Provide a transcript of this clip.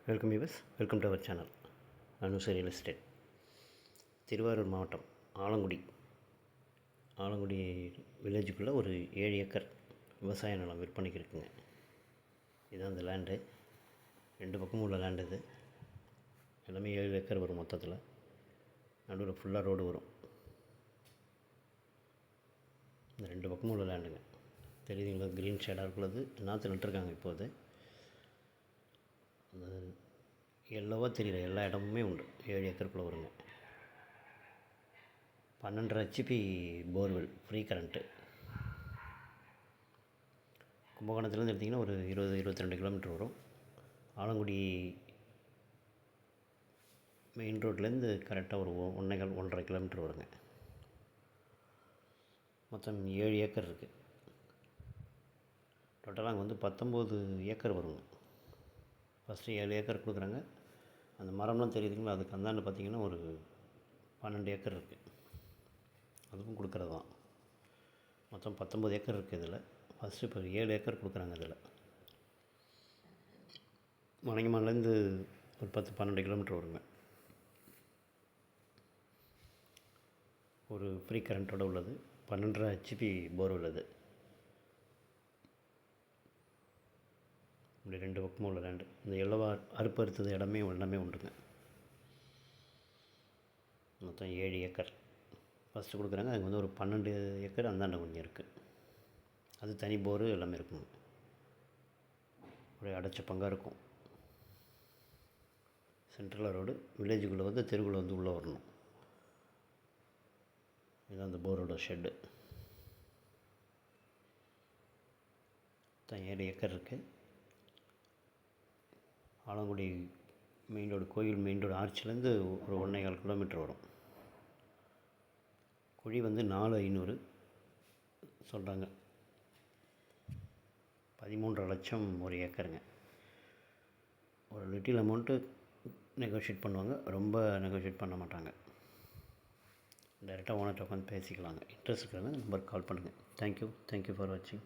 Welcome welcome to our channel Anusu real estate. Thiruvarur மாவட்டம் ஆலங்குடி வில்லேஜுக்குள்ளே ஒரு 7 acre விவசாய நிலம் விற்பனைக்கு இருக்குங்க. இதுதான் அந்த லேண்டு. 2 பக்கமும் உள்ள லேண்டு. இது எல்லாமே 7 ஏக்கர் வரும். மொத்தத்தில் நடுவில் ஃபுல்லாக ரோடு வரும். இந்த 2 பக்கமும் உள்ள லேண்டுங்க. தெரியுதுங்களா? க்ரீன் ஷேடாக இருக்குள்ளது நாற்று நட்டுருக்காங்க. இப்போது அந்த எல்லோவா தெரியல, எல்லா இடமுமே உண்டு. 7 ஏக்கருக்குள்ளே வருங்க. 12.5 HP போர்வெல், ஃப்ரீ கரண்ட்டு. கும்பகோணத்துலேருந்து எடுத்திங்கன்னா ஒரு 20-22 கிலோமீட்டர் வரும். ஆலங்குடி மெயின் ரோட்லேருந்து கரெக்டாக ஒரு 1.5 கிலோமீட்டர் வருங்க. மொத்தம் 7 ஏக்கர் இருக்குது. டோட்டலாக அங்கே வந்து 19 ஏக்கர் வருங்க. ஃபஸ்ட்டு 7 ஏக்கர் கொடுக்குறாங்க. அந்த மரம்லாம் தெரியுதுங்களா? அதுக்கு அந்தாண்ட பார்த்திங்கன்னா ஒரு 12 ஏக்கர் இருக்குது. அதுக்கும் கொடுக்குறது தான். மொத்தம் 19 ஏக்கர் இருக்குது இதில். ஃபஸ்ட்டு இப்போ 7 ஏக்கர் கொடுக்குறாங்க. இதில் மலையமான்லேருந்து ஒரு 10-12 கிலோமீட்டர் வருங்க. ஒரு ஃப்ரீ கரண்ட்டோடு உள்ளது. 12.5 HP போர் உள்ளது. இப்படி 2 பக்கமும் உள்ள லேண்டு. இந்த எல்லோவா அறுப்பு அறுத்தது எல்லாமே உண்டுங்க. மொத்தம் 7 ஏக்கர் ஃபஸ்ட்டு கொடுக்குறாங்க. அங்கே வந்து ஒரு 12 ஏக்கர் அந்தாண்ட கொஞ்சம் இருக்குது. அது தனி போரு எல்லாமே இருக்குங்க. ஒரு அடைச்ச பங்காக இருக்கும். சென்ட்ரல் ரோடு வில்லேஜுக்குள்ளே வந்து தெருவுக்குள்ளே வந்து உள்ளே வரணும். இதுதான் அந்த போரோட ஷெட்டு. 7 ஏக்கர் இருக்குது. ஆலங்குடி மெயின் ரோடு, கோயில் மெயின் ரோடு ஆர்ச்சிலேருந்து ஒரு 1.25 கிலோமீட்டர் வரும். குழி வந்து 4,500 சொல்கிறாங்க. 13.5 லட்சம் ஒரு ஏக்கருங்க. ஒரு லிட்டில் அமௌண்ட்டு நெகோஷியேட் பண்ணுவாங்க, ரொம்ப நெகோஷியேட் பண்ண மாட்டாங்க. டைரெக்டாக ஓனர்கிட்ட உட்காந்து பேசிக்கலாங்க. இன்ட்ரெஸ்ட் இருக்கிறவங்க நம்பருக்கு கால் பண்ணுங்கள். தேங்க்யூ ஃபார் வாட்சிங்.